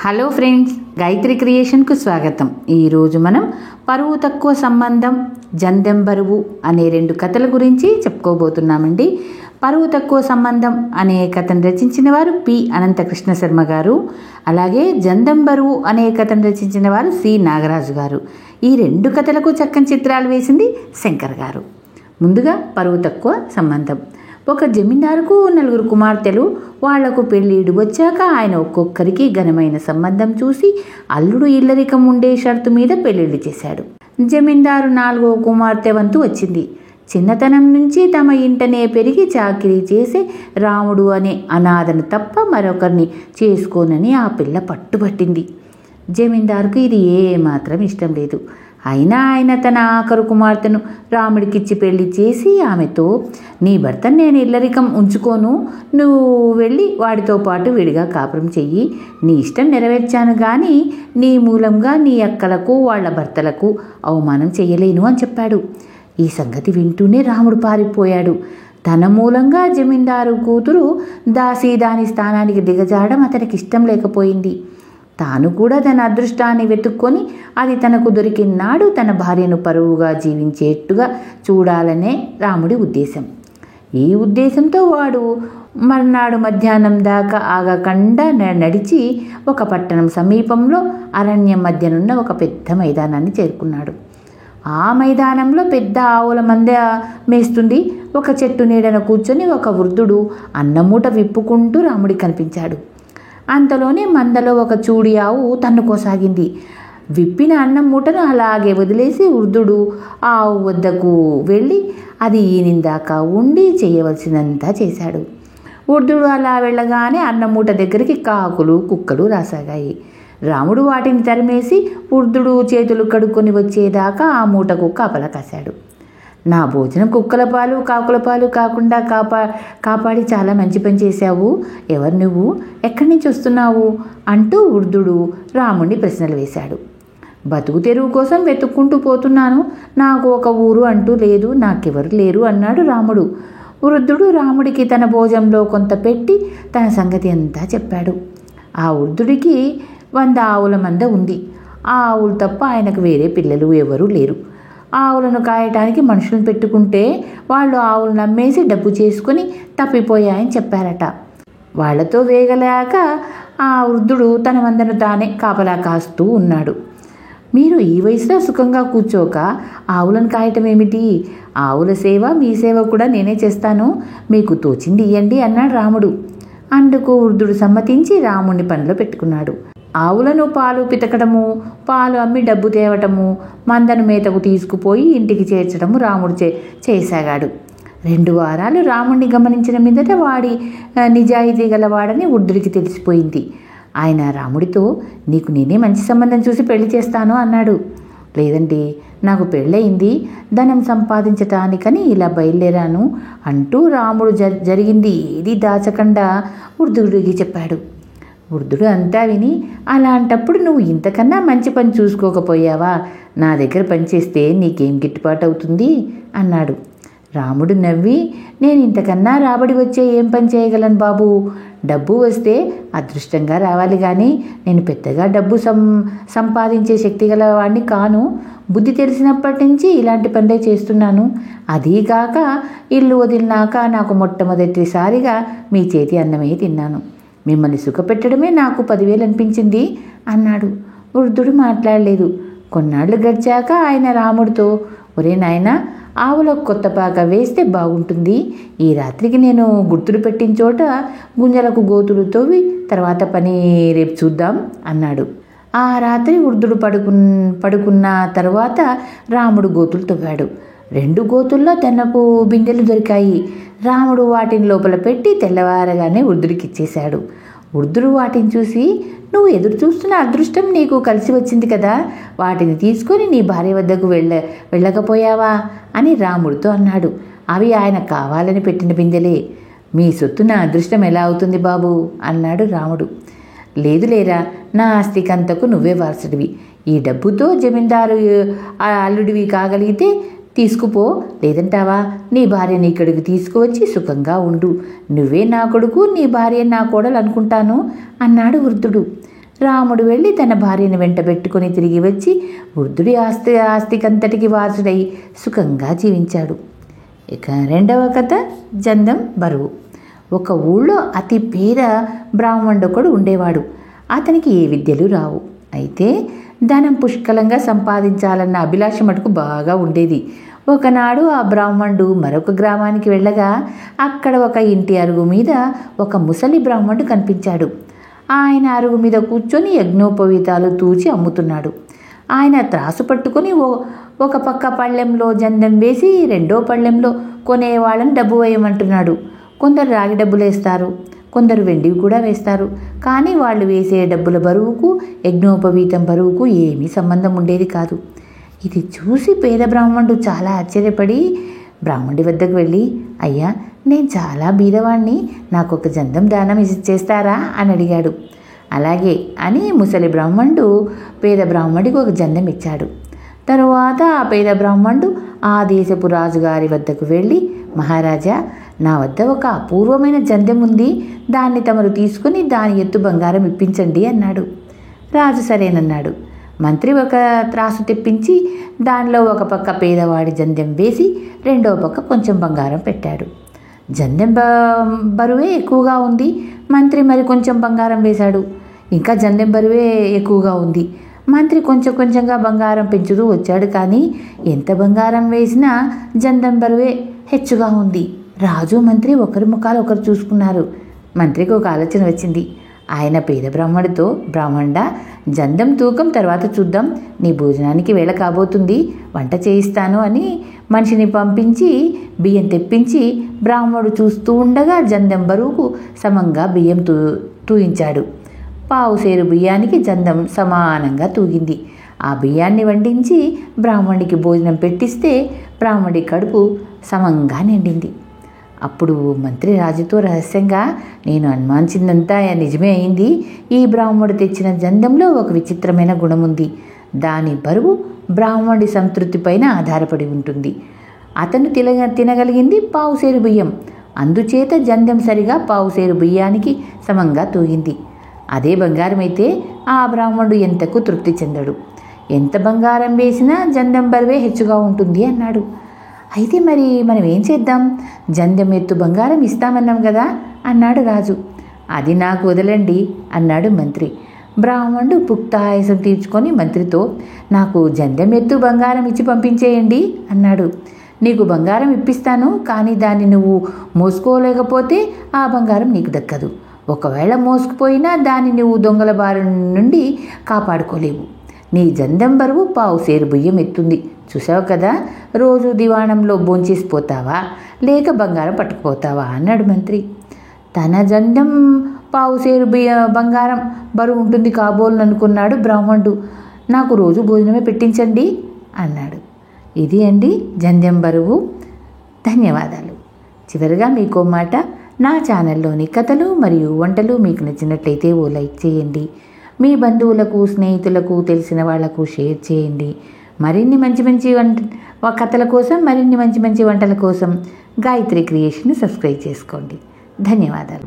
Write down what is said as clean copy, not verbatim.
Hello friends, Gayatri క్రియేషన్కు స్వాగతం. ఈరోజు మనం పరువు తక్కువ సంబంధం, జందెం బరువు అనే 2 కథల గురించి చెప్పుకోబోతున్నామండి. పరువు తక్కువ సంబంధం అనే కథను రచించిన వారు పి అనంతకృష్ణ శర్మ గారు, అలాగే జందెం బరువు అనే కథను రచించిన వారు సి నాగరాజు గారు. ఈ 2 కథలకు చక్కని చిత్రాలు వేసింది శంకర్ గారు. ముందుగా పరువు తక్కువ సంబంధం. ఒక జమీందారుకు 4 కుమార్తెలు. వాళ్లకు పెళ్ళిడు వచ్చాక ఆయన ఒక్కొక్కరికి ఘనమైన సంబంధం చూసి అల్లుడు ఇల్లరికం ఉండే షరతు మీద పెళ్లిళ్ళు చేశాడు. జమీందారు 4వ కుమార్తె వంతు వచ్చింది. చిన్నతనం నుంచి తమ ఇంటనే పెరిగి చాకిరీ చేసే రాముడు అనే అనాథను తప్ప మరొకరిని చేసుకోనని ఆ పిల్ల పట్టుబట్టింది. జమీందారుకు ఇది ఏమాత్రం ఇష్టం లేదు. అయినా ఆయన తన ఆఖరు కుమార్తెను రాముడికిచ్చి పెళ్లి చేసి ఆమెతో, నీ భర్తను నేను ఇల్లరికం ఉంచుకోను, నువ్వు వెళ్ళి వాడితో పాటు విడిగా కాపురం చెయ్యి, నీ ఇష్టం నెరవేర్చాను కానీ నీ మూలంగా నీ అక్కలకు వాళ్ళ భర్తలకు అవమానం చెయ్యలేను అని చెప్పాడు. ఈ సంగతి వింటూనే రాముడు పారిపోయాడు. తన మూలంగా జమీందారు కూతురు దాసి దాని స్థానానికి దిగజారడం అతనికి ఇష్టం లేకపోయింది. తాను కూడా తన అదృష్టాన్ని వెతుక్కొని అది తనకు దొరికినాడు తన భార్యను పరువుగా జీవించేట్టుగా చూడాలనే రాముడి ఉద్దేశం. ఈ ఉద్దేశంతో వాడు మర్నాడు మధ్యాహ్నం దాకా ఆగకుండా నడిచి ఒక పట్టణం సమీపంలో అరణ్యం మధ్యనున్న ఒక పెద్ద మైదానాన్ని చేరుకున్నాడు. ఆ మైదానంలో పెద్ద ఆవుల మంద మేస్తుంది. ఒక చెట్టు నీడన కూర్చొని ఒక వృద్ధుడు అన్నమూట విప్పుకుంటూ రాముడికి కనిపించాడు. అంతలోనే మందలో ఒక చూడి ఆవు తన్నుకోసాగింది. విప్పిన అన్నం మూటను అలాగే వదిలేసి వృద్ధుడు ఆవు వద్దకు వెళ్ళి అది ఈనిందాకా ఉండి చేయవలసినంతా చేశాడు. వృద్ధుడు అలా వెళ్ళగానే అన్నం మూట దగ్గరికి కాకులు కుక్కలు రాసాగాయి. రాముడు వాటిని తరిమేసి వృద్ధుడు చేతులు కడుక్కొని వచ్చేదాకా ఆ మూటకు కాపలా కాశాడు. నా భోజనం కుక్కల పాలు కాకుల పాలు కాకుండా కాపాడి చాలా మంచి పని చేశావు. ఎవరు నువ్వు? ఎక్కడి నుంచి వస్తున్నావు? అంటూ వృద్ధుడు రాముడిని ప్రశ్నలు వేశాడు. బతుకు తెరువు కోసం వెతుక్కుంటూ పోతున్నాను. నాకు ఒక ఊరు అంటూ లేదు, నాకెవరు లేరు అన్నాడు రాముడు. వృద్ధుడు రాముడికి తన భోజనంలో కొంత పెట్టి తన సంగతి అంతా చెప్పాడు. ఆ వృద్ధుడికి 100 ఆవుల మంద ఉంది. ఆ ఆవులు తప్ప ఆయనకు వేరే పిల్లలు ఎవరూ లేరు. ఆవులను కాయటానికి మనుషులను పెట్టుకుంటే వాళ్ళు ఆవులను అమ్మేసి డబ్బు చేసుకుని తప్పిపోయాయని చెప్పారట. వాళ్లతో వేగలేక ఆ వృద్ధుడు తన మందను తానే కాపలా కాస్తూ ఉన్నాడు. మీరు ఈ వయసులో సుఖంగా కూర్చోక ఆవులను కాయటం ఏమిటి? ఆవుల సేవ మీ సేవ కూడా నేనే చేస్తాను, మీకు తోచింది ఇయ్యండి అన్నాడు రాముడు. అందుకు వృద్ధుడు సమ్మతించి రాముడిని పనిలో పెట్టుకున్నాడు. ఆవులను పాలు పితకడము, పాలు అమ్మి డబ్బు తేవటము, మందను మేతకు తీసుకుపోయి ఇంటికి చేర్చడము రాముడు చేయసాగాడు. 2 వారాలు రాముడిని గమనించిన మీదట వాడి నిజాయితీ గలవాడని వృద్ధుడికి తెలిసిపోయింది. ఆయన రాముడితో, నీకు నేనే మంచి సంబంధం చూసి పెళ్లి చేస్తాను అన్నాడు. లేదండి, నాకు పెళ్ళయింది, ధనం సంపాదించటానికని ఇలా బయలుదేరాను అంటూ రాముడు జరిగింది ఏది దాచకుండా వృద్ధుడికి చెప్పాడు. వృద్ధుడు అంతా విని, అలాంటప్పుడు నువ్వు ఇంతకన్నా మంచి పని చూసుకోకపోయావా? నా దగ్గర పనిచేస్తే నీకేం గిట్టుబాటు అవుతుంది అన్నాడు. రాముడు నవ్వి, నేను ఇంతకన్నా రాబడి వచ్చే ఏం పని చేయగలను బాబు? డబ్బు వస్తే అదృష్టంగా రావాలి కానీ నేను పెద్దగా డబ్బు సంపాదించే శక్తి గల వాడిని కాను. బుద్ధి తెలిసినప్పటి నుంచి ఇలాంటి పనులే చేస్తున్నాను. అదీగాక ఇల్లు వదిలినాక నాకు మొట్టమొదటిసారిగా మీ చేతి అన్నమే తిన్నాను. మిమ్మల్ని సుఖపెట్టడమే నాకు 10,000 అనిపించింది అన్నాడు. వృద్ధుడు మాట్లాడలేదు. కొన్నాళ్ళు గడిచాక ఆయన రాముడితో, ఒరే నాయనా, ఆవులకు కొత్త పాక వేస్తే బాగుంటుంది. ఈ రాత్రికి నేను గుర్తులు పెట్టిన చోట గుంజలకు గోతులు తవ్వి తర్వాత పని రేపు చూద్దాం అన్నాడు. ఆ రాత్రి వృద్ధుడు పడుకున్న తర్వాత రాముడు గోతులు తవ్వాడు. 2 గోతుల్లో తెన్నపు బిందెలు దొరికాయి. రాముడు వాటిని లోపల పెట్టి తెల్లవారగానే వృద్ధుడికి ఇచ్చేశాడు. వృద్ధుడు వాటిని చూసి, నువ్వు ఎదురు చూస్తున్న అదృష్టం నీకు కలిసి వచ్చింది కదా, వాటిని తీసుకొని నీ భార్య వద్దకు వెళ్ళకపోయావా అని రాముడితో అన్నాడు. అవి ఆయన కావాలని పెట్టిన బిందెలే. మీ సొత్తు నా అదృష్టం ఎలా అవుతుంది బాబు అన్నాడు రాముడు. లేదులేరా, నా ఆస్తికంతకు నువ్వే వారసుడివి. ఈ డబ్బుతో జమీందారు అల్లుడివి కాగలిగితే తీసుకుపో, లేదంటావా నీ భార్యని ఇక్కడికి తీసుకువచ్చి సుఖంగా ఉండు. నువ్వే నా కొడుకు, నీ భార్య నా కోడలు అనుకుంటాను అన్నాడు వృద్ధుడు. రాముడు వెళ్ళి తన భార్యను వెంటబెట్టుకుని తిరిగి వచ్చి వృద్ధుడి ఆస్తికంతటికి వారసుడై సుఖంగా జీవించాడు. ఇక రెండవ కథ జందం బరువు. ఒక ఊళ్ళో అతి పేద బ్రాహ్మణుడొకడు ఉండేవాడు. అతనికి ఏ విద్యలు రావు. అయితే ధనం పుష్కలంగా సంపాదించాలన్న అభిలాష మటుకు బాగా ఉండేది. ఒకనాడు ఆ బ్రాహ్మణుడు మరొక గ్రామానికి వెళ్ళగా అక్కడ ఒక ఇంటి అరుగు మీద ఒక ముసలి బ్రాహ్మణుడు కనిపించాడు. ఆయన అరుగు మీద కూర్చొని యజ్ఞోపవీతాలు తూచి అమ్ముతున్నాడు. ఆయన త్రాసు పట్టుకొని ఒక పక్క పళ్ళెంలో జందెం వేసి రెండో పళ్ళెంలో కొనేవాళ్ళని డబ్బు వేయమంటున్నాడు. కొందరు రాగి డబ్బులు వేస్తారు, కొందరు వెండివి కూడా వేస్తారు. కానీ వాళ్ళు వేసే డబ్బుల బరువుకు యజ్ఞోపవీతం బరువుకు ఏమీ సంబంధం ఉండేది కాదు. ఇది చూసి పేద బ్రాహ్మణుడు చాలా ఆశ్చర్యపడి బ్రాహ్మణుడి వద్దకు వెళ్ళి, అయ్యా, నేను చాలా బీదవాణ్ణి, నాకు ఒక జందం దానం చేస్తారా అని అడిగాడు. అలాగే అని ముసలి బ్రాహ్మణుడు పేద బ్రాహ్మణుడికి ఒక జందం ఇచ్చాడు. తరువాత ఆ పేద బ్రాహ్మణుడు ఆ దేశపు రాజుగారి వద్దకు వెళ్ళి, మహారాజా, నా వద్ద ఒక అపూర్వమైన జందెం ఉంది, దాన్ని తమరు తీసుకుని దాని ఎత్తు బంగారం ఇప్పించండి అన్నాడు. రాజు సరేనన్నాడు. మంత్రి ఒక త్రాసు తెప్పించి దానిలో ఒక పక్క పేదవాడి జందెం వేసి రెండో పక్క కొంచెం బంగారం పెట్టాడు. జందెం బరువే ఎక్కువగా ఉంది. మంత్రి మరి కొంచెం బంగారం వేశాడు. ఇంకా జందెం బరువే ఎక్కువగా ఉంది. మంత్రి కొంచెం కొంచెంగా బంగారం పెంచుతూ వచ్చాడు. కానీ ఎంత బంగారం వేసినా జందెం బరువే హెచ్చుగా ఉంది. రాజు మంత్రి ఒకరి ముఖాలు ఒకరు చూసుకున్నారు. మంత్రికి ఒక ఆలోచన వచ్చింది. ఆయన పేద బ్రాహ్మణుడితో, బ్రాహ్మణ, జందెం తూకం తర్వాత చూద్దాం, నీ భోజనానికి వేళ కాబోతుంది, వంట చేయిస్తాను అని మనిషిని పంపించి బియ్యం తెప్పించి బ్రాహ్మణుడు చూస్తూ ఉండగా జందెం బరువుకు సమంగా బియ్యం తూయించాడు. పావుసేరు బియ్యానికి జందెం సమానంగా తూగింది. ఆ బియ్యాన్ని వండించి బ్రాహ్మణుడికి భోజనం పెట్టిస్తే బ్రాహ్మణుడి కడుపు సమంగా నిండింది. అప్పుడు మంత్రి రాజుతో రహస్యంగా, నేను అనుమానించిందంతా నిజమే అయింది. ఈ బ్రాహ్మణుడు తెచ్చిన జందెంలో ఒక విచిత్రమైన గుణం ఉంది. దాని బరువు బ్రాహ్మణుడి సంతృప్తి పైన ఆధారపడి ఉంటుంది. అతను తినగలిగింది పావుసేరు బియ్యం, అందుచేత జందెం సరిగా పావుసేరు బియ్యానికి సమంగా తూగింది. అదే బంగారం అయితే ఆ బ్రాహ్మణుడు ఎంతకు తృప్తి చెందడు. ఎంత బంగారం వేసినా జందెం బరువే హెచ్చుగా ఉంటుంది అన్నాడు. అయితే మరి మనం ఏం చేద్దాం? జందెం ఎత్తు బంగారం ఇస్తామన్నాం కదా అన్నాడు రాజు. అది నాకు వదలండి అన్నాడు మంత్రి. బ్రాహ్మణుడు పుక్తాయాసం తీర్చుకొని మంత్రితో, నాకు జందెం ఎత్తు బంగారం ఇచ్చి పంపించేయండి అన్నాడు. నీకు బంగారం ఇప్పిస్తాను, కానీ దాన్ని నువ్వు మోసుకోలేకపోతే ఆ బంగారం నీకు దక్కదు. ఒకవేళ మోసుకుపోయినా దాన్ని నువ్వు దొంగల బారి నుండి కాపాడుకోలేవు. నీ జందెం బరువు పావుసేరు బియ్యం ఎత్తుంది, చూసావు కదా, రోజు దివాణంలో భోంచేసిపోతావా లేక బంగారం పట్టుకుపోతావా అన్నాడు మంత్రి. తన జందెం పావుసేరు బంగారం బరువు ఉంటుంది కాబోలు అనుకున్నాడు బ్రాహ్మణుడు. నాకు రోజు భోజనమే పెట్టించండి అన్నాడు. ఇది అండి జందెం బరువు. ధన్యవాదాలు. చివరిగా మీకో మాట, నా ఛానల్లోని కథలు మరియు వంటలు మీకు నచ్చినట్లయితే ఓ లైక్ చేయండి. మీ బంధువులకు, స్నేహితులకు, తెలిసిన వాళ్లకు షేర్ చేయండి. మరిన్ని మంచి మంచి కథల కోసం, మరిన్ని మంచి మంచి వంటల కోసం గాయత్రి క్రియేషన్ సబ్స్క్రైబ్ చేసుకోండి. ధన్యవాదాలు.